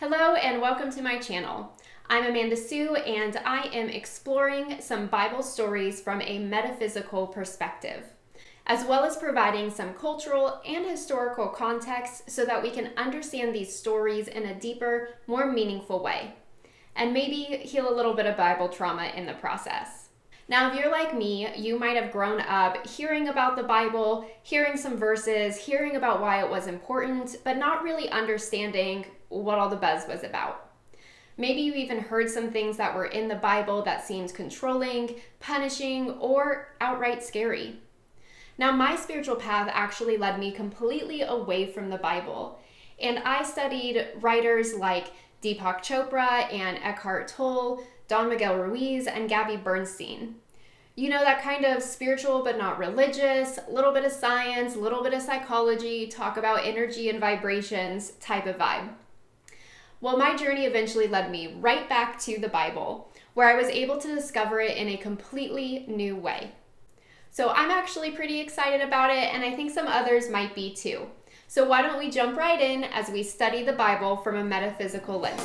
Hello and welcome to my channel. I'm Amanda Sue and I am exploring some Bible stories from a metaphysical perspective, as well as providing some cultural and historical context so that we can understand these stories in a deeper, more meaningful way, and maybe heal a little bit of Bible trauma in the process. Now, if you're like me, you might have grown up hearing about the Bible, hearing some verses, hearing about why it was important, but not really understanding what all the buzz was about. Maybe you even heard some things that were in the Bible that seemed controlling, punishing, or outright scary. Now, my spiritual path actually led me completely away from the Bible, and I studied writers like Deepak Chopra and Eckhart Tolle, Don Miguel Ruiz, and Gabby Bernstein. You know, that kind of spiritual but not religious, a little bit of science, a little bit of psychology, talk about energy and vibrations type of vibe. Well, my journey eventually led me right back to the Bible, where I was able to discover it in a completely new way. So I'm actually pretty excited about it, and I think some others might be too. So why don't we jump right in as we study the Bible from a metaphysical lens.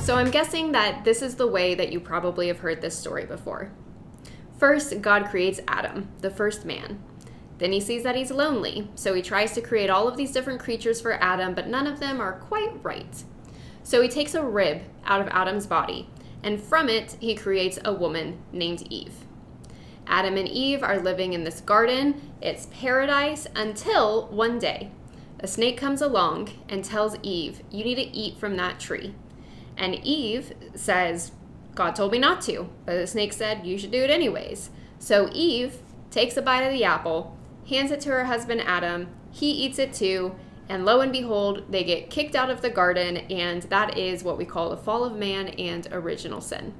So I'm guessing that this is the way that you probably have heard this story before. First, God creates Adam, the first man. Then he sees that he's lonely, so he tries to create all of these different creatures for Adam, but none of them are quite right. So he takes a rib out of Adam's body, and from it, he creates a woman named Eve. Adam and Eve are living in this garden. It's paradise until one day, a snake comes along and tells Eve, "You need to eat from that tree." And Eve says, "God told me not to," but the snake said, "You should do it anyways." So Eve takes a bite of the apple, hands it to her husband Adam, he eats it too, and lo and behold, they get kicked out of the garden, and that is what we call the fall of man and original sin.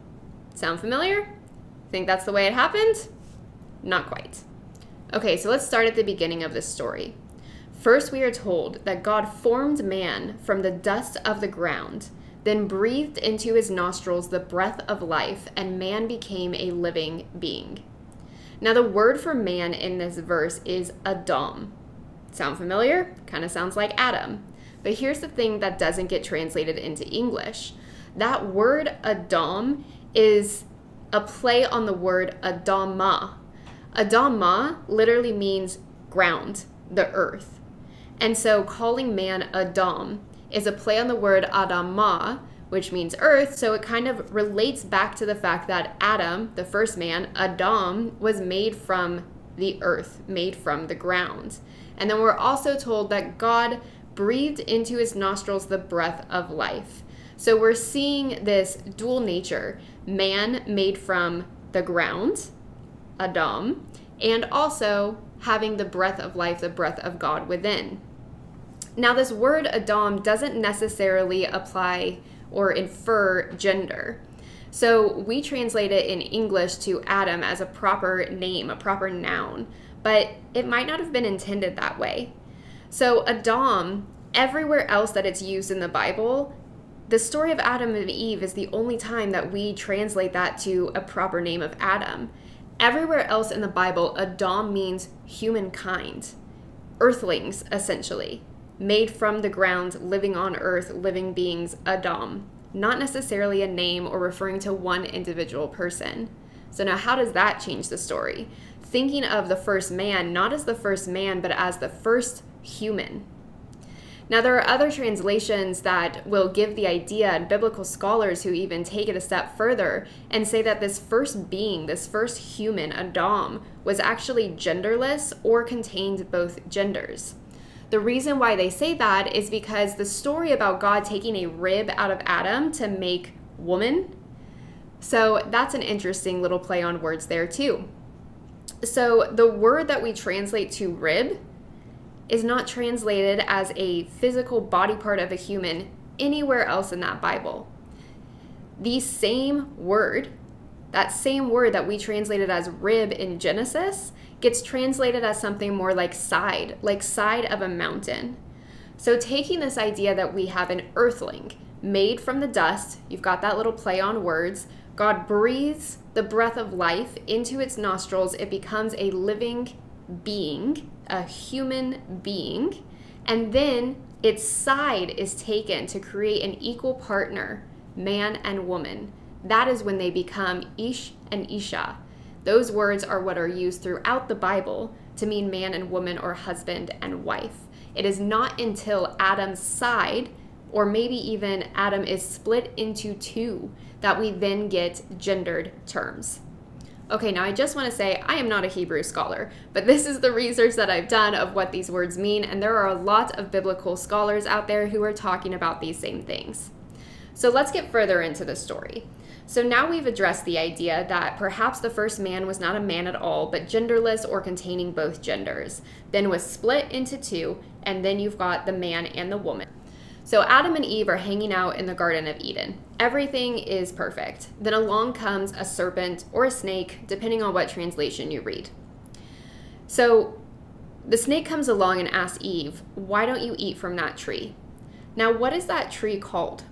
Sound familiar? Think that's the way it happened? Not quite. Okay, so let's start at the beginning of this story. First, we are told that God formed man from the dust of the ground, then breathed into his nostrils the breath of life, and man became a living being. Now, the word for man in this verse is Adam. Sound familiar? Kind of sounds like Adam. But here's the thing that doesn't get translated into English. That word Adam is a play on the word Adama. Adama literally means ground, the earth. And so calling man Adam is a play on the word Adama, which means earth, so it kind of relates back to the fact that Adam, the first man, Adam, was made from the earth, made from the ground. And then we're also told that God breathed into his nostrils the breath of life. So we're seeing this dual nature, man made from the ground, Adam, and also having the breath of life, the breath of God within. Now, this word Adam doesn't necessarily apply or infer gender. So we translate it in English to Adam as a proper name, a proper noun, but it might not have been intended that way. So Adam, everywhere else that it's used in the Bible, the story of Adam and Eve is the only time that we translate that to a proper name of Adam. Everywhere else in the Bible, Adam means humankind, earthlings, essentially. Made from the ground, living on earth, living beings, Adam. Not necessarily a name or referring to one individual person. So now how does that change the story? Thinking of the first man, not as the first man, but as the first human. Now, there are other translations that will give the idea, and biblical scholars who even take it a step further and say that this first being, this first human, Adam, was actually genderless or contained both genders. The reason why they say that is because the story about God taking a rib out of Adam to make woman. So that's an interesting little play on words there too. So the word that we translate to rib is not translated as a physical body part of a human anywhere else in that Bible. The same word, that same word that we translated as rib in Genesis, gets translated as something more like side of a mountain. So taking this idea that we have an earthling made from the dust, you've got that little play on words, God breathes the breath of life into its nostrils, it becomes a living being, a human being, and then its side is taken to create an equal partner, man and woman. That is when they become Ish and Isha. Those words are what are used throughout the Bible to mean man and woman or husband and wife. It is not until Adam's side, or maybe even Adam is split into two, that we then get gendered terms. Okay, now I just want to say I am not a Hebrew scholar, but this is the research that I've done of what these words mean, and there are a lot of biblical scholars out there who are talking about these same things. So let's get further into the story. So now we've addressed the idea that perhaps the first man was not a man at all, but genderless or containing both genders, then was split into two, and then you've got the man and the woman. So Adam and Eve are hanging out in the Garden of Eden. Everything is perfect. Then along comes a serpent or a snake, depending on what translation you read. So the snake comes along and asks Eve, "Why don't you eat from that tree?" Now, what is that tree called?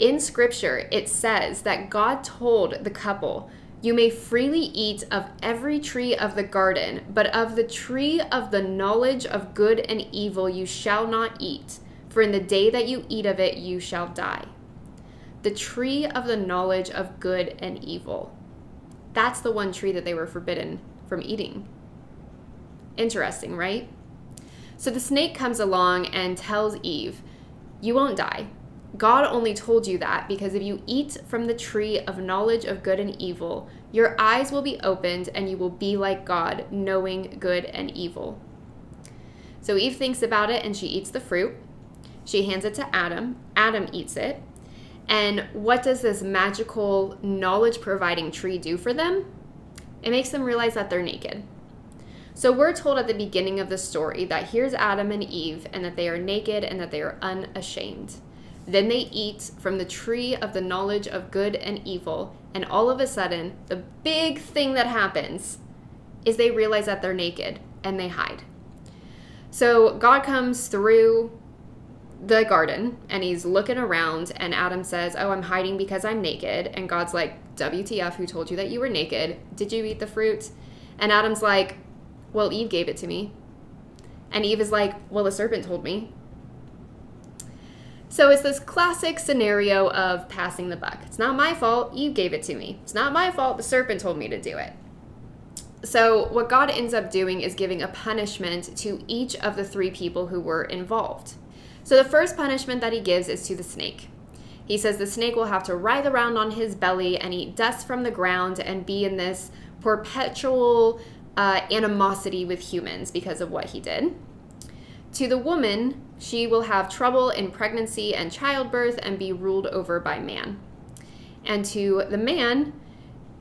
In Scripture, it says that God told the couple, "You may freely eat of every tree of the garden, but of the tree of the knowledge of good and evil you shall not eat, for in the day that you eat of it you shall die." The tree of the knowledge of good and evil. That's the one tree that they were forbidden from eating. Interesting, right? So the snake comes along and tells Eve, "You won't die. God only told you that because if you eat from the tree of knowledge of good and evil, your eyes will be opened and you will be like God, knowing good and evil." So Eve thinks about it and she eats the fruit. She hands it to Adam. Adam eats it. And what does this magical knowledge-providing tree do for them? It makes them realize that they're naked. So we're told at the beginning of the story that here's Adam and Eve and that they are naked and that they are unashamed. Then they eat from the tree of the knowledge of good and evil, and all of a sudden, the big thing that happens is they realize that they're naked, and they hide. So God comes through the garden, and he's looking around, and Adam says, "Oh, I'm hiding because I'm naked." And God's like, "WTF, who told you that you were naked? Did you eat the fruit?" And Adam's like, "Well, Eve gave it to me." And Eve is like, "Well, the serpent told me." So it's this classic scenario of passing the buck. It's not my fault, Eve gave it to me. It's not my fault, the serpent told me to do it. So what God ends up doing is giving a punishment to each of the three people who were involved. So the first punishment that he gives is to the snake. He says the snake will have to writhe around on his belly and eat dust from the ground and be in this perpetual animosity with humans because of what he did. To the woman, she will have trouble in pregnancy and childbirth and be ruled over by man. And to the man,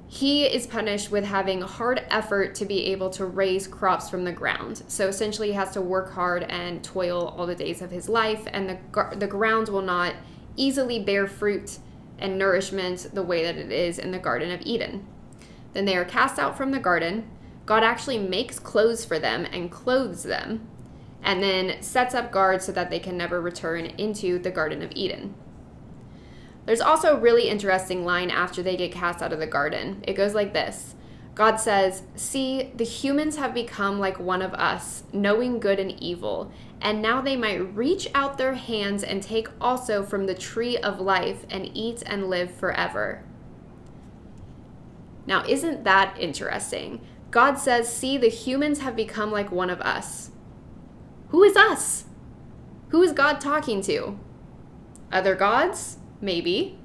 he is punished with having hard effort to be able to raise crops from the ground. So essentially he has to work hard and toil all the days of his life, and the ground will not easily bear fruit and nourishment the way that it is in the Garden of Eden. Then they are cast out from the garden. God actually makes clothes for them and clothes them, and then sets up guards so that they can never return into the Garden of Eden. There's also a really interesting line after they get cast out of the garden. It goes like this. God says, "See, the humans have become like one of us, knowing good and evil, and now they might reach out their hands and take also from the tree of life and eat and live forever." Now, isn't that interesting? God says, "See, the humans have become like one of us." Who is us? Who is God talking to? Other gods? Maybe.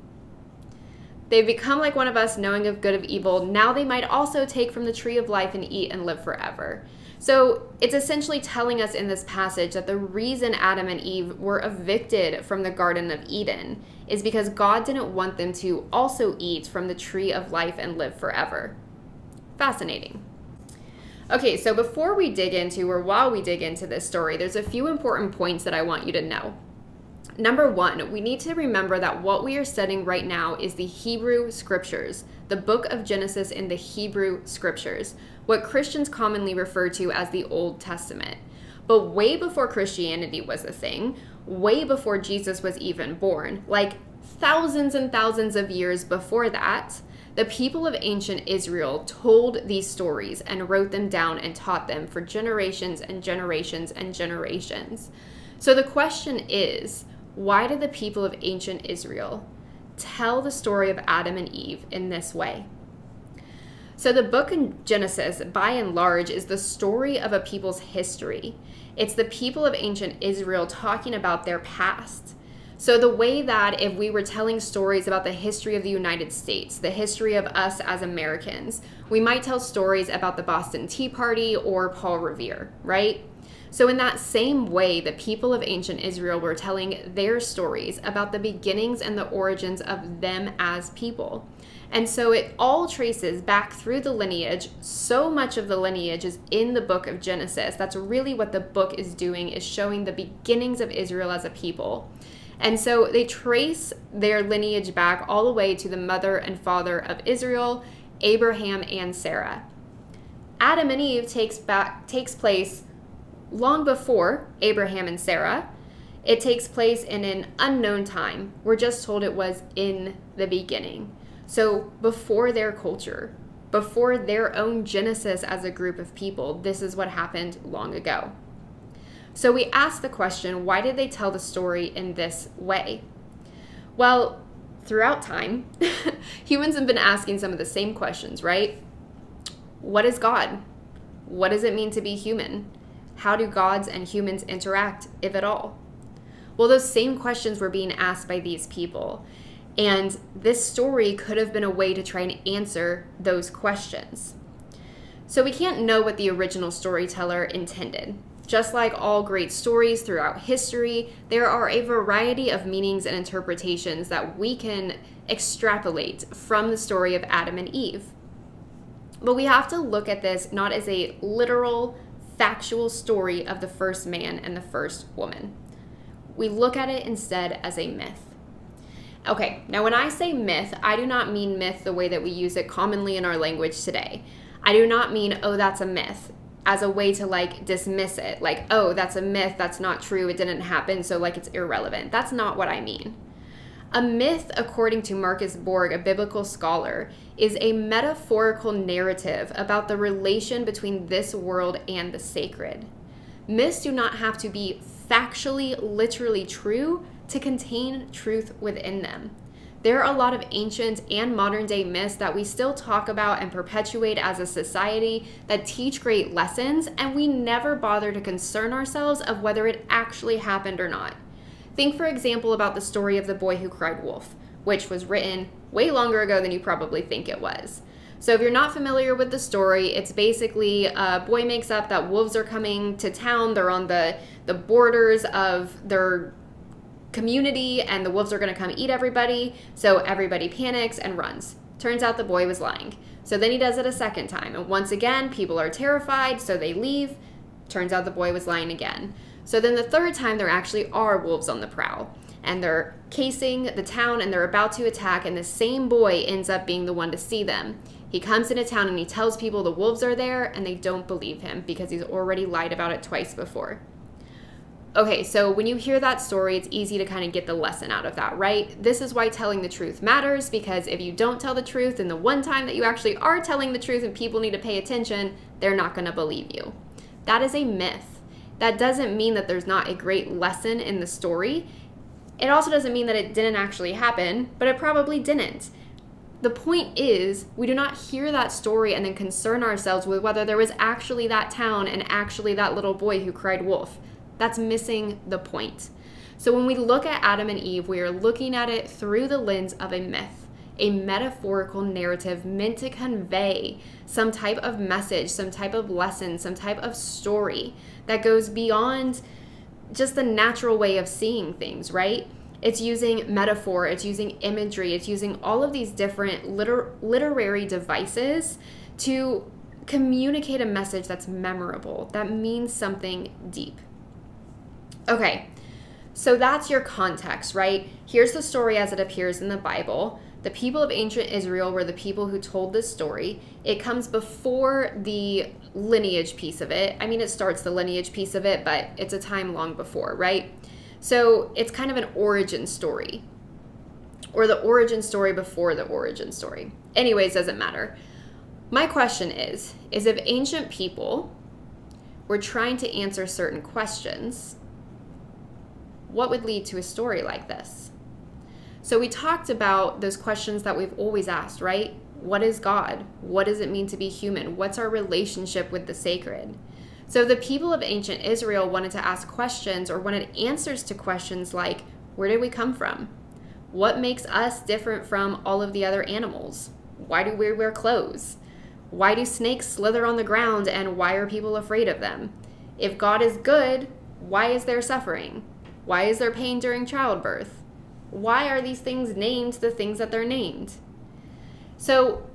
They've become like one of us, knowing of good of evil. Now they might also take from the tree of life and eat and live forever. So it's essentially telling us in this passage that the reason Adam and Eve were evicted from the Garden of Eden is because God didn't want them to also eat from the tree of life and live forever. Fascinating. Okay, so before we dig into, or while we dig into this story, there's a few important points that I want you to know. Number one, we need to remember that what we are studying right now is the Hebrew Scriptures, the book of Genesis in the Hebrew Scriptures, what Christians commonly refer to as the Old Testament. But way before Christianity was a thing, way before Jesus was even born, like thousands and thousands of years before that, the people of ancient Israel told these stories and wrote them down and taught them for generations and generations and generations. So the question is, why did the people of ancient Israel tell the story of Adam and Eve in this way? So the book in Genesis, by and large, is the story of a people's history. It's the people of ancient Israel talking about their past. So the way that if we were telling stories about the history of the United States, the history of us as Americans, we might tell stories about the Boston Tea Party or Paul Revere, right? So in that same way, the people of ancient Israel were telling their stories about the beginnings and the origins of them as people. And so it all traces back through the lineage. So much of the lineage is in the book of Genesis. That's really what the book is doing, is showing the beginnings of Israel as a people. And so they trace their lineage back all the way to the mother and father of Israel, Abraham and Sarah. Adam and Eve takes place long before Abraham and Sarah. It takes place in an unknown time. We're just told it was in the beginning. So before their culture, before their own Genesis as a group of people, this is what happened long ago. So we ask the question, why did they tell the story in this way? Well, throughout time, humans have been asking some of the same questions, right? What is God? What does it mean to be human? How do gods and humans interact, if at all? Well, those same questions were being asked by these people. And this story could have been a way to try and answer those questions. So we can't know what the original storyteller intended. Just like all great stories throughout history, there are a variety of meanings and interpretations that we can extrapolate from the story of Adam and Eve. But we have to look at this not as a literal, factual story of the first man and the first woman. We look at it instead as a myth. Okay, now when I say myth, I do not mean myth the way that we use it commonly in our language today. I do not mean, oh, that's a myth, as a way to like dismiss it. Like, oh, that's a myth, that's not true, it didn't happen, so like it's irrelevant. That's not what I mean. A myth, according to Marcus Borg, a biblical scholar, is a metaphorical narrative about the relation between this world and the sacred. Myths do not have to be factually, literally true to contain truth within them. There are a lot of ancient and modern day myths that we still talk about and perpetuate as a society that teach great lessons, and we never bother to concern ourselves of whether it actually happened or not. Think, for example, about the story of the boy who cried wolf, which was written way longer ago than you probably think it was. So if you're not familiar with the story, it's basically a boy makes up that wolves are coming to town. They're on the borders of their community and the wolves are going to come eat everybody. So everybody panics and runs. Turns out the boy was lying. So then he does it a second time. And once again, people are terrified, so they leave. Turns out the boy was lying again. So then the third time, there actually are wolves on the prowl. And they're casing the town and they're about to attack, and the same boy ends up being the one to see them. He comes into town and he tells people the wolves are there, and they don't believe him because he's already lied about it twice before. Okay, so when you hear that story, it's easy to kind of get the lesson out of that, right? This is why telling the truth matters, because if you don't tell the truth, and the one time that you actually are telling the truth and people need to pay attention, they're not going to believe you. That is a myth. That doesn't mean that there's not a great lesson in the story. It also doesn't mean that it didn't actually happen, but it probably didn't. The point is, we do not hear that story and then concern ourselves with whether there was actually that town and actually that little boy who cried wolf. That's missing the point. So when we look at Adam and Eve, we are looking at it through the lens of a myth, a metaphorical narrative meant to convey some type of message, some type of lesson, some type of story that goes beyond just the natural way of seeing things, right? It's using metaphor, it's using imagery, it's using all of these different literary devices to communicate a message that's memorable, that means something deep. Okay, so that's your context, right? Here's the story as it appears in the Bible. The people of ancient Israel were the people who told this story. It comes before the lineage piece of it. I mean, it starts the lineage piece of it, but it's a time long before, right? So it's kind of an origin story, or the origin story before the origin story. Anyways, doesn't matter. My question is if ancient people were trying to answer certain questions, What would lead to a story like this? So we talked about those questions that we've always asked, right? What is God? What does it mean to be human? What's our relationship with the sacred? So the people of ancient Israel wanted to ask questions or wanted answers to questions like, where did we come from? What makes us different from all of the other animals? Why do we wear clothes? Why do snakes slither on the ground, and why are people afraid of them? If God is good, why is there suffering? Why is there pain during childbirth? Why are these things named the things that they're named? So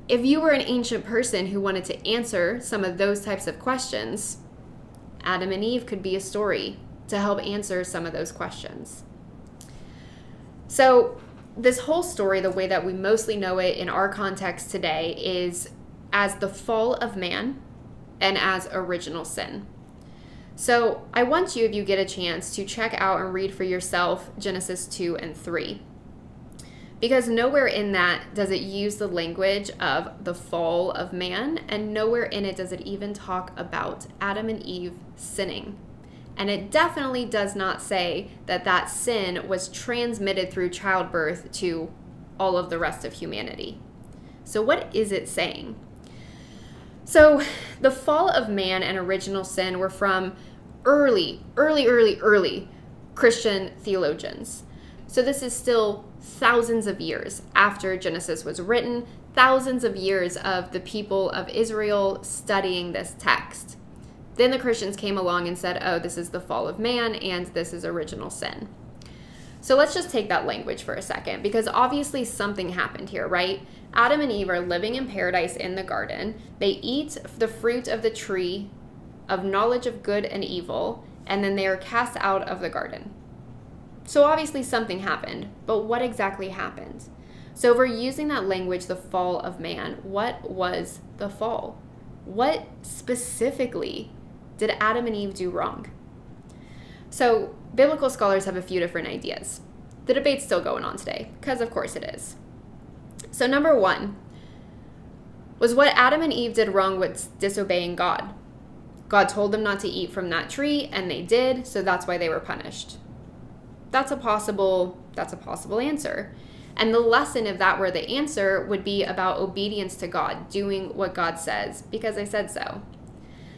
if you were an ancient person who wanted to answer some of those types of questions, Adam and Eve could be a story to help answer some of those questions. So this whole story, the way that we mostly know it in our context today, is as the fall of man and as original sin. So I want you, if you get a chance, to check out and read for yourself Genesis 2 and 3. Because nowhere in that does it use the language of the fall of man, and nowhere in it does it even talk about Adam and Eve sinning. And it definitely does not say that that sin was transmitted through childbirth to all of the rest of humanity. So what is it saying? So the fall of man and original sin were from early Christian theologians. So this is still thousands of years after Genesis was written, thousands of years of the people of Israel studying this text. Then the Christians came along and said, oh, this is the fall of man and this is original sin. So let's just take that language for a second, because obviously something happened here, right? Adam and Eve are living in paradise in the garden. They eat the fruit of the tree of knowledge of good and evil, and then they are cast out of the garden. So obviously something happened, but what exactly happened? So if we're using that language, the fall of man, what was the fall? What specifically did Adam and Eve do wrong? So biblical scholars have a few different ideas. The debate's still going on today, because of course it is. So number one, was what Adam and Eve did wrong was disobeying God. God told them not to eat from that tree, and they did, so that's why they were punished. That's a possible answer. And the lesson, if that were the answer, would be about obedience to God, doing what God says, because I said so.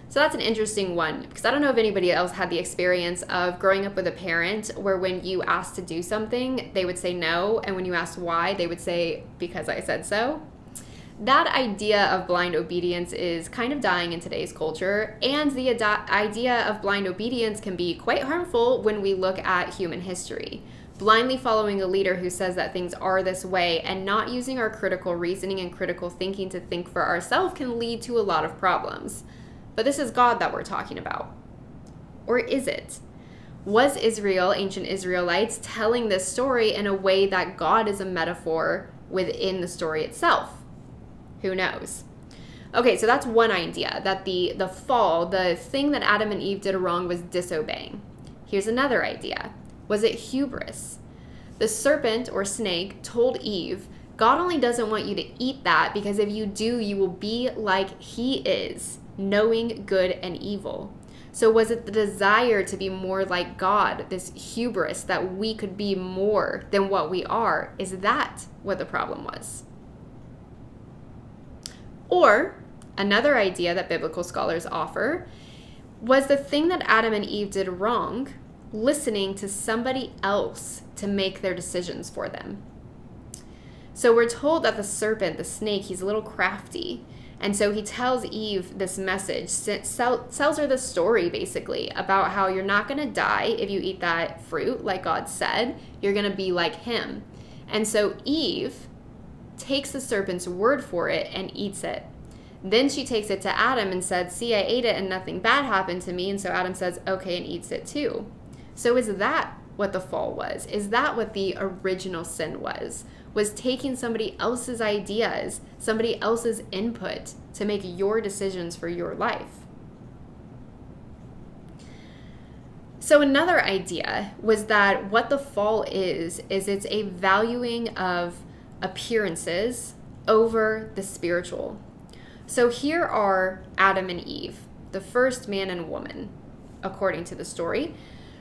So that's an interesting one, because I don't know if anybody else had the experience of growing up with a parent where when you asked to do something, they would say no, and when you asked why, they would say, because I said so. That idea of blind obedience is kind of dying in today's culture, and the idea of blind obedience can be quite harmful when we look at human history. Blindly following a leader who says that things are this way and not using our critical reasoning and critical thinking to think for ourselves can lead to a lot of problems. But this is God that we're talking about. Or is it? Was Israel, ancient Israelites, telling this story in a way that God is a metaphor within the story itself? Who knows? Okay, so that's one idea, that the fall, the thing that Adam and Eve did wrong was disobeying. Here's another idea. Was it hubris? The serpent or snake told Eve, God only doesn't want you to eat that because if you do, you will be like he is, knowing good and evil. So was it the desire to be more like God, this hubris that we could be more than what we are? Is that what the problem was? Or another idea that biblical scholars offer was the thing that Adam and Eve did wrong, listening to somebody else to make their decisions for them. So we're told that the serpent, the snake, he's a little crafty. And so he tells Eve this message, tells her the story basically about how you're not going to die if you eat that fruit, like God said. You're going to be like him. And so Eve takes the serpent's word for it and eats it. Then she takes it to Adam and said, see, I ate it and nothing bad happened to me. And so Adam says, okay, and eats it too. So is that what the fall was? Is that what the original sin was? Was taking somebody else's ideas, somebody else's input to make your decisions for your life? So another idea was that what the fall is it's a valuing of appearances over the spiritual. So here are Adam and Eve, the first man and woman, according to the story.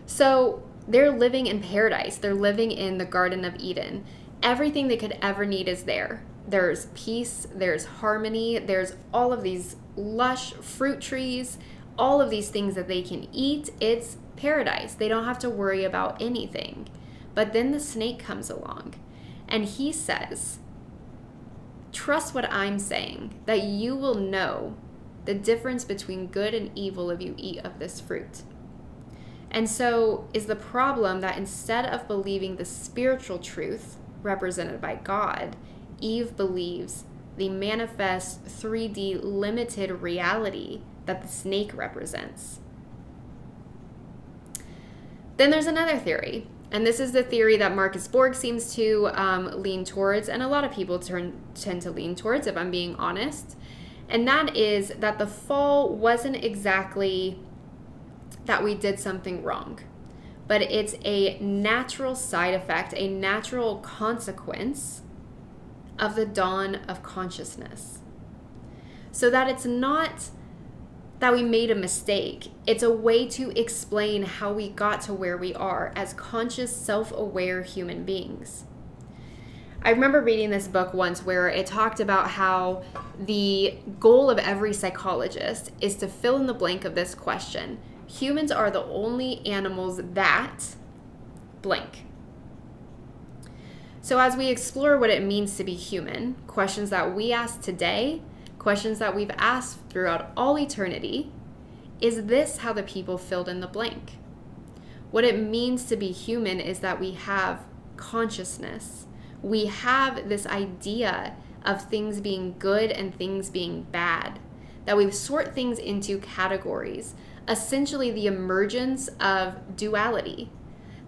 So They're living in paradise. They're living in the Garden of Eden. Everything they could ever need is there. There's peace, there's harmony, there's all of these lush fruit trees, all of these things that they can eat. It's paradise. They don't have to worry about anything. But then the snake comes along and he says, trust what I'm saying, that you will know the difference between good and evil if you eat of this fruit. And so is the problem that instead of believing the spiritual truth represented by God, Eve believes the manifest 3D limited reality that the snake represents. Then there's another theory, and this is the theory that Marcus Borg seems to lean towards, and a lot of people tend to lean towards, if I'm being honest, and that is that the fall wasn't exactly that we did something wrong, but it's a natural side effect, a natural consequence of the dawn of consciousness. So that it's not that we made a mistake. It's a way to explain how we got to where we are as conscious, self-aware human beings. I remember reading this book once where it talked about how the goal of every psychologist is to fill in the blank of this question. Humans are the only animals that blank. So as we explore what it means to be human, questions that we ask today, questions that we've asked throughout all eternity, is this how the people filled in the blank? What it means to be human is that we have consciousness. We have this idea of things being good and things being bad, that we sort things into categories, essentially the emergence of duality,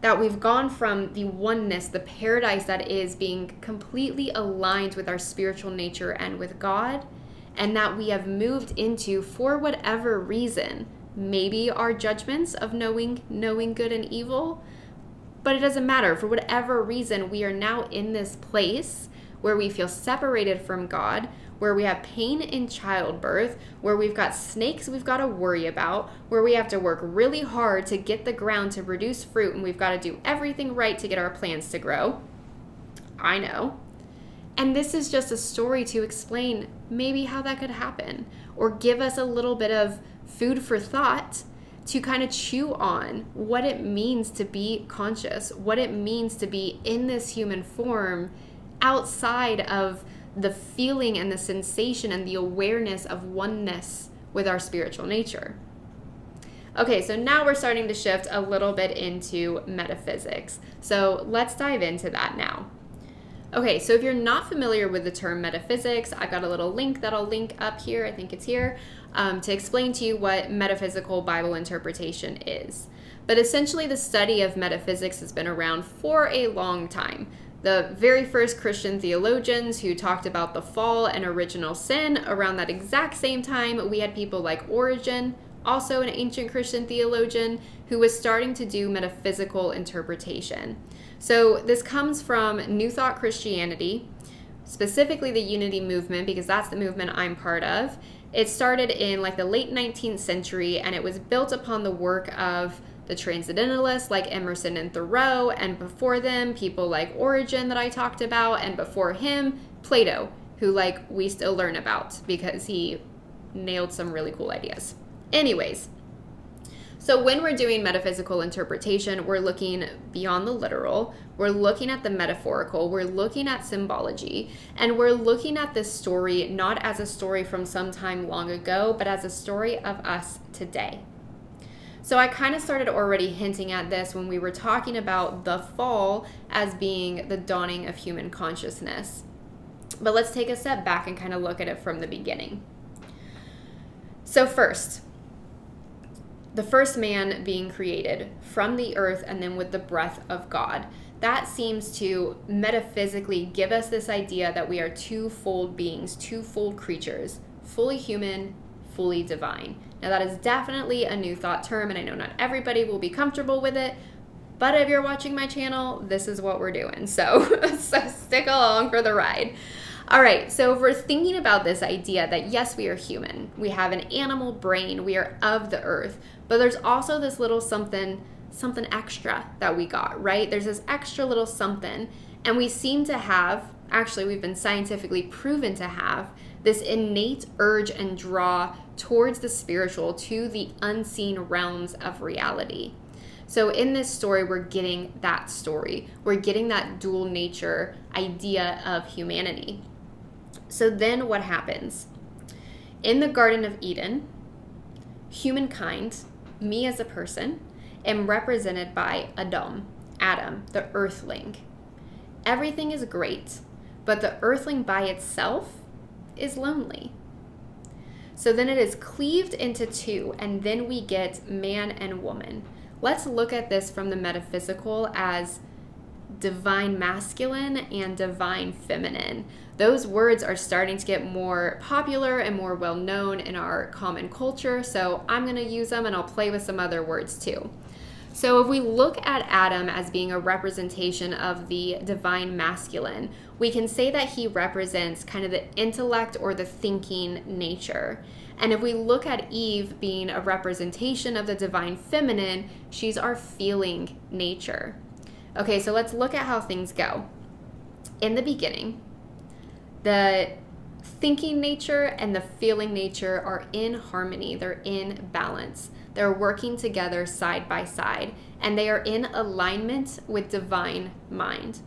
that we've gone from the oneness, the paradise that is being completely aligned with our spiritual nature and with God, and that we have moved into, for whatever reason, maybe our judgments of knowing good and evil, but it doesn't matter. For whatever reason, we are now in this place where we feel separated from God, where we have pain in childbirth, where we've got snakes we've got to worry about, where we have to work really hard to get the ground to produce fruit, and we've got to do everything right to get our plants to grow. I know. And this is just a story to explain maybe how that could happen, or give us a little bit of food for thought to kind of chew on what it means to be conscious, what it means to be in this human form outside of the feeling and the sensation and the awareness of oneness with our spiritual nature. Okay, so now we're starting to shift a little bit into metaphysics. So let's dive into that now. Okay, so if you're not familiar with the term metaphysics, I've got a little link that I'll link up here, I think it's here, to explain to you what metaphysical Bible interpretation is. But essentially the study of metaphysics has been around for a long time. The very first Christian theologians who talked about the fall and original sin, around that exact same time, we had people like Origen, also an ancient Christian theologian, who was starting to do metaphysical interpretation. So this comes from New Thought Christianity, specifically the Unity movement, because that's the movement I'm part of. It started in like the late 19th century, and it was built upon the work of the Transcendentalists like Emerson and Thoreau, and before them, people like Origen that I talked about, and before him, Plato, who like we still learn about because he nailed some really cool ideas. Anyways, so when we're doing metaphysical interpretation, we're looking beyond the literal, we're looking at the metaphorical, we're looking at symbology, and we're looking at this story not as a story from some time long ago, but as a story of us today. So I kind of started already hinting at this when we were talking about the fall as being the dawning of human consciousness. But let's take a step back and kind of look at it from the beginning. So first, the first man being created from the earth and then with the breath of God. That seems to metaphysically give us this idea that we are twofold beings, twofold creatures, fully human, fully divine. Now that is definitely a new thought term, and I know not everybody will be comfortable with it, but if you're watching my channel, this is what we're doing. So stick along for the ride. All right, so if we're thinking about this idea that yes, we are human, we have an animal brain, we are of the earth, but there's also this little something something extra that we got, right? There's this extra little something, and we seem to have, actually we've been scientifically proven to have, this innate urge and draw towards the spiritual, to the unseen realms of reality. So in this story, we're getting that story. We're getting that dual nature idea of humanity. So then what happens? In the Garden of Eden, humankind, me as a person, am represented by Adam, the earthling. Everything is great, but the earthling by itself is lonely. So then it is cleaved into two, and then we get man and woman. Let's look at this from the metaphysical as divine masculine and divine feminine. Those words are starting to get more popular and more well known in our common culture, so I'm going to use them, and I'll play with some other words too. So if we look at Adam as being a representation of the divine masculine, we can say that he represents kind of the intellect or the thinking nature. And if we look at Eve being a representation of the divine feminine, she's our feeling nature. Okay, so let's look at how things go. In the beginning, the thinking nature and the feeling nature are in harmony. They're in balance. They're working together side by side, and they are in alignment with divine mind,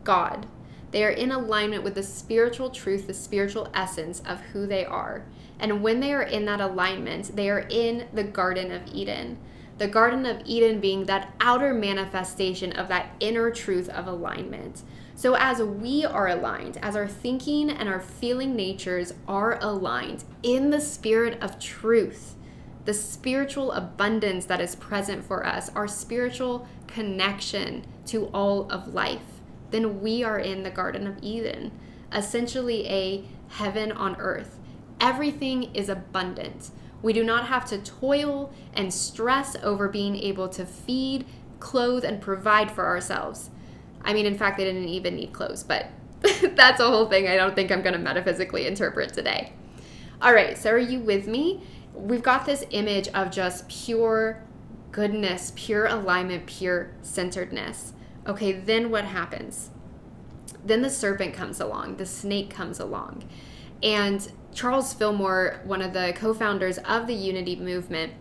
God. They are in alignment with the spiritual truth, the spiritual essence of who they are. And when they are in that alignment, they are in the Garden of Eden. The Garden of Eden being that outer manifestation of that inner truth of alignment. So as we are aligned, as our thinking and our feeling natures are aligned in the spirit of truth, the spiritual abundance that is present for us, our spiritual connection to all of life, then we are in the Garden of Eden, essentially a heaven on earth. Everything is abundant. We do not have to toil and stress over being able to feed, clothe, and provide for ourselves. I mean, in fact, they didn't even need clothes, but that's a whole thing I don't think I'm going to metaphysically interpret today. All right, so are you with me? We've got this image of just pure goodness, pure alignment, pure centeredness. Okay, then what happens? Then the serpent comes along, the snake comes along. And Charles Fillmore, one of the co-founders of the Unity movement,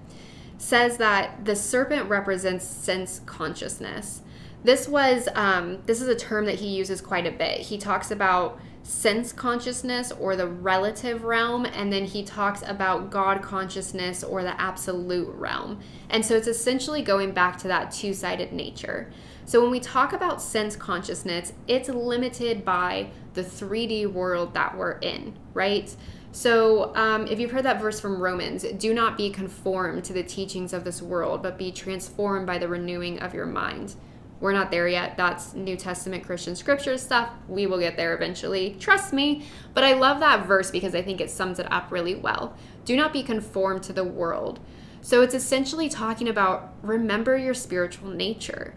says that the serpent represents sense consciousness. This is a term that he uses quite a bit. He talks about sense consciousness or the relative realm, and then he talks about God consciousness or the absolute realm. And so it's essentially going back to that two-sided nature. So when we talk about sense consciousness, it's limited by the 3D world that we're in, right? So if you've heard that verse from Romans, do not be conformed to the teachings of this world, but be transformed by the renewing of your mind. We're not there yet. That's New Testament Christian scripture stuff. We will get there eventually. Trust me. But I love that verse because I think it sums it up really well. Do not be conformed to the world. So it's essentially talking about remember your spiritual nature.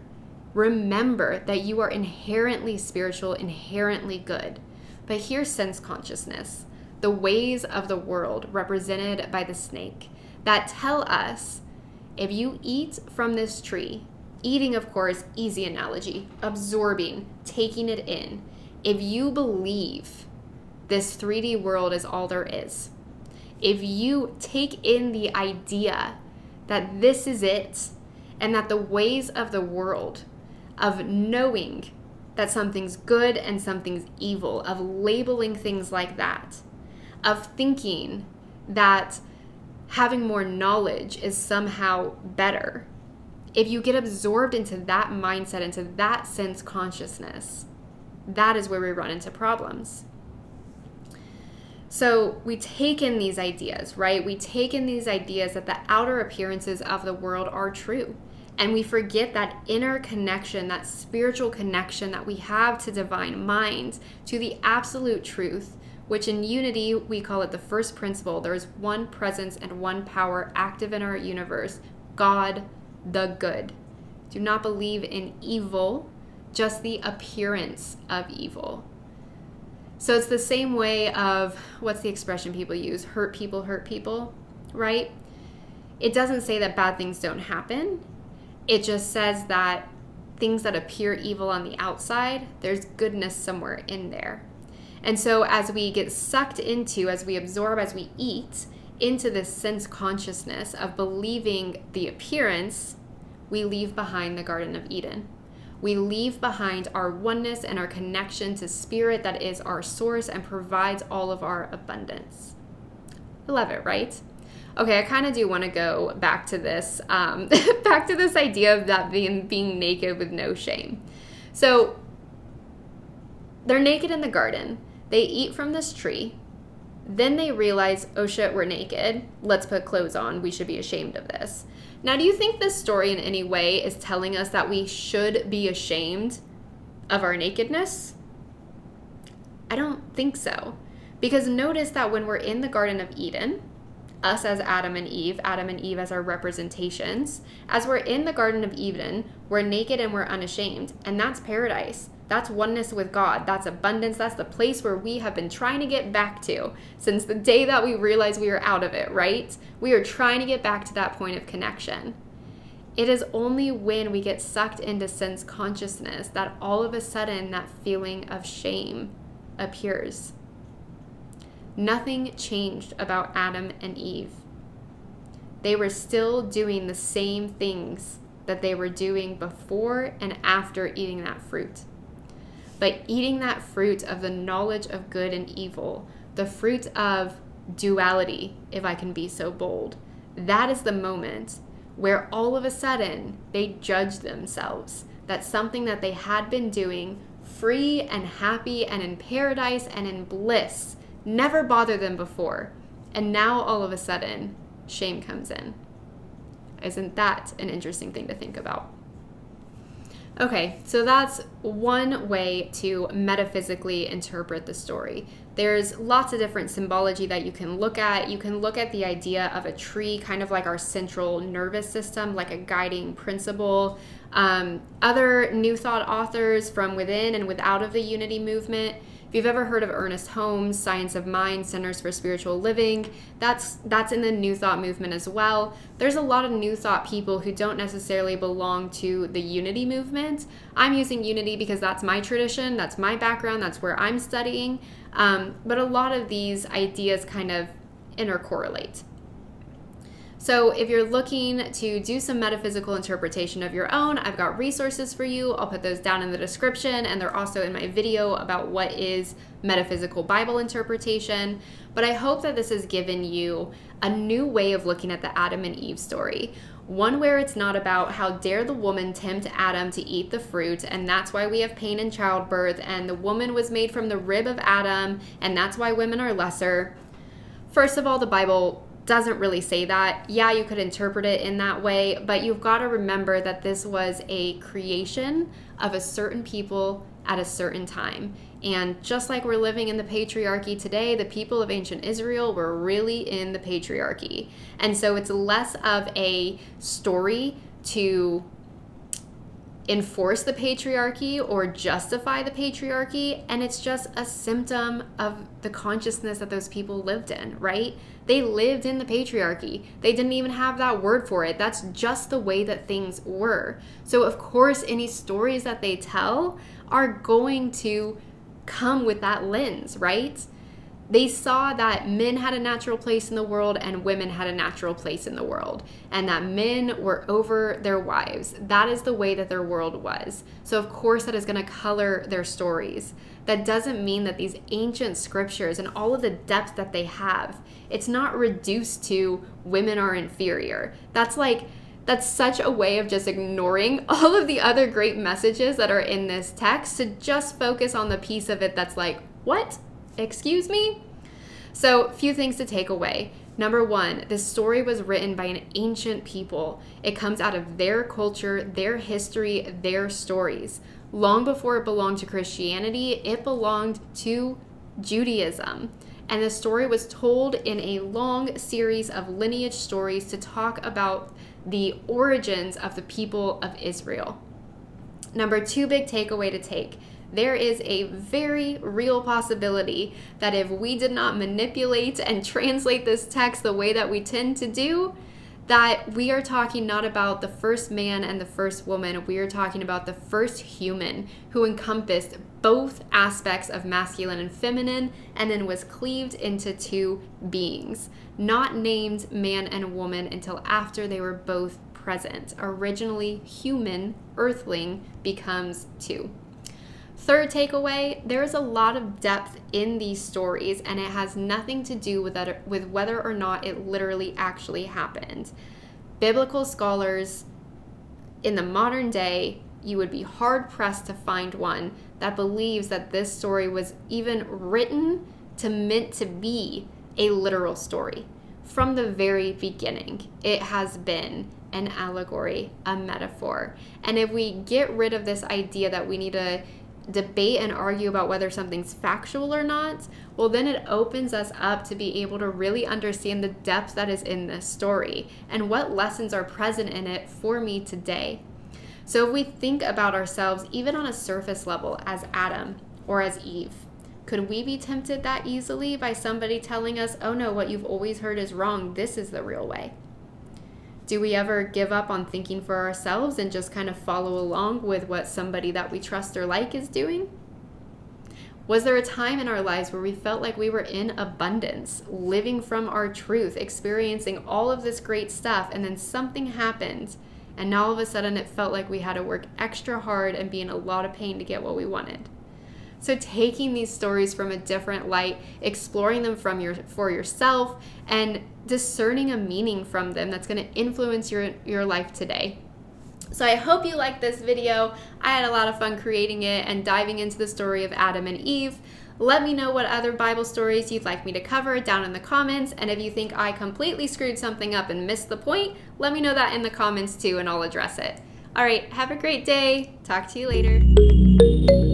Remember that you are inherently spiritual, inherently good. But here's sense consciousness, the ways of the world represented by the snake that tell us if you eat from this tree, eating, of course, easy analogy, absorbing, taking it in. If you believe this 3D world is all there is, if you take in the idea that this is it, and that the ways of the world, of knowing that something's good and something's evil, of labeling things like that, of thinking that having more knowledge is somehow better, if you get absorbed into that mindset, into that sense consciousness, that is where we run into problems. So we take in these ideas, right? We take in these ideas that the outer appearances of the world are true. And we forget that inner connection, that spiritual connection that we have to divine mind, to the absolute truth, which in Unity, we call it the first principle. There is one presence and one power active in our universe, God, the good. Do not believe in evil, just the appearance of evil. So it's the same way of, what's the expression people use? Hurt people, right? It doesn't say that bad things don't happen. it just says that things that appear evil on the outside, there's goodness somewhere in there. And so as we get sucked into, as we absorb, as we eat into this sense consciousness of believing the appearance, we leave behind the Garden of Eden. We leave behind our oneness and our connection to spirit that is our source and provides all of our abundance. I love it, right? Okay, I kind of do want to go back to this, back to this idea of that being naked with no shame. So they're naked in the garden. They eat from this tree. Then they realize, oh shit, we're naked. Let's put clothes on. We should be ashamed of this. Now, do you think this story in any way is telling us that we should be ashamed of our nakedness? I don't think so. Because notice that when we're in the Garden of Eden, us as Adam and Eve as our representations, as we're in the Garden of Eden, we're naked and we're unashamed. And that's paradise. That's oneness with God. That's abundance. That's the place where we have been trying to get back to since the day that we realized we were out of it, right? We are trying to get back to that point of connection. It is only when we get sucked into sense consciousness that all of a sudden that feeling of shame appears. Nothing changed about Adam and Eve. They were still doing the same things that they were doing before and after eating that fruit. But eating that fruit of the knowledge of good and evil, the fruit of duality, if I can be so bold, that is the moment where all of a sudden they judge themselves that something that they had been doing free and happy and in paradise and in bliss never bothered them before. And now all of a sudden, shame comes in. Isn't that an interesting thing to think about? Okay, so that's one way to metaphysically interpret the story. There's lots of different symbology that you can look at. You can look at the idea of a tree, kind of like our central nervous system, like a guiding principle. Other New Thought authors from within and without of the Unity movement, if you've ever heard of Ernest Holmes' Science of Mind, Centers for Spiritual Living, that's in the New Thought movement as well. There's a lot of New Thought people who don't necessarily belong to the Unity movement. I'm using Unity because that's my tradition, that's my background, that's where I'm studying. But a lot of these ideas kind of intercorrelate. So if you're looking to do some metaphysical interpretation of your own, I've got resources for you. I'll put those down in the description, and they're also in my video about what is metaphysical Bible interpretation. But I hope that this has given you a new way of looking at the Adam and Eve story. One where it's not about how dare the woman tempt Adam to eat the fruit, and that's why we have pain in childbirth, and the woman was made from the rib of Adam, and that's why women are lesser. First of all, the Bible doesn't really say that. Yeah, you could interpret it in that way, but you've got to remember that this was a creation of a certain people at a certain time. And just like we're living in the patriarchy today, the people of ancient Israel were really in the patriarchy. And so it's less of a story to enforce the patriarchy or justify the patriarchy, and it's just a symptom of the consciousness that those people lived in, right? They lived in the patriarchy. They didn't even have that word for it. That's just the way that things were. So of course, any stories that they tell are going to come with that lens, right? They saw that men had a natural place in the world and women had a natural place in the world, and that men were over their wives. That is the way that their world was. So of course that is going to color their stories. That doesn't mean that these ancient scriptures and all of the depth that they have, it's not reduced to women are inferior. That's such a way of just ignoring all of the other great messages that are in this text to just focus on the piece of it that's like, what? Excuse me? So, few things to take away. Number one, this story was written by an ancient people. It comes out of their culture, their history, their stories. Long before it belonged to Christianity, it belonged to Judaism. And the story was told in a long series of lineage stories to talk about the origins of the people of Israel. Number two big takeaway to take. There is a very real possibility that if we did not manipulate and translate this text the way that we tend to do, that we are talking not about the first man and the first woman, we are talking about the first human who encompassed both aspects of masculine and feminine and then was cleaved into two beings, not named man and woman until after they were both present. Originally human, earthling, becomes two. Third takeaway, there is a lot of depth in these stories, and it has nothing to do with whether or not it literally actually happened. Biblical scholars in the modern day, you would be hard-pressed to find one that believes that this story was even written to meant to be a literal story. From the very beginning, it has been an allegory, a metaphor. And if we get rid of this idea that we need to debate and argue about whether something's factual or not, well, then it opens us up to be able to really understand the depth that is in this story and what lessons are present in it for me today. So if we think about ourselves, even on a surface level, as Adam or as Eve, could we be tempted that easily by somebody telling us, oh no, what you've always heard is wrong, this is the real way? Do we ever give up on thinking for ourselves and just kind of follow along with what somebody that we trust or like is doing? Was there a time in our lives where we felt like we were in abundance, living from our truth, experiencing all of this great stuff, and then something happened, and now all of a sudden it felt like we had to work extra hard and be in a lot of pain to get what we wanted? So taking these stories from a different light, exploring them for yourself, and discerning a meaning from them that's going to influence your life today. So I hope you liked this video. I had a lot of fun creating it and diving into the story of Adam and Eve. Let me know what other Bible stories you'd like me to cover down in the comments, and if you think I completely screwed something up and missed the point, let me know that in the comments too, and I'll address it. All right, have a great day. Talk to you later.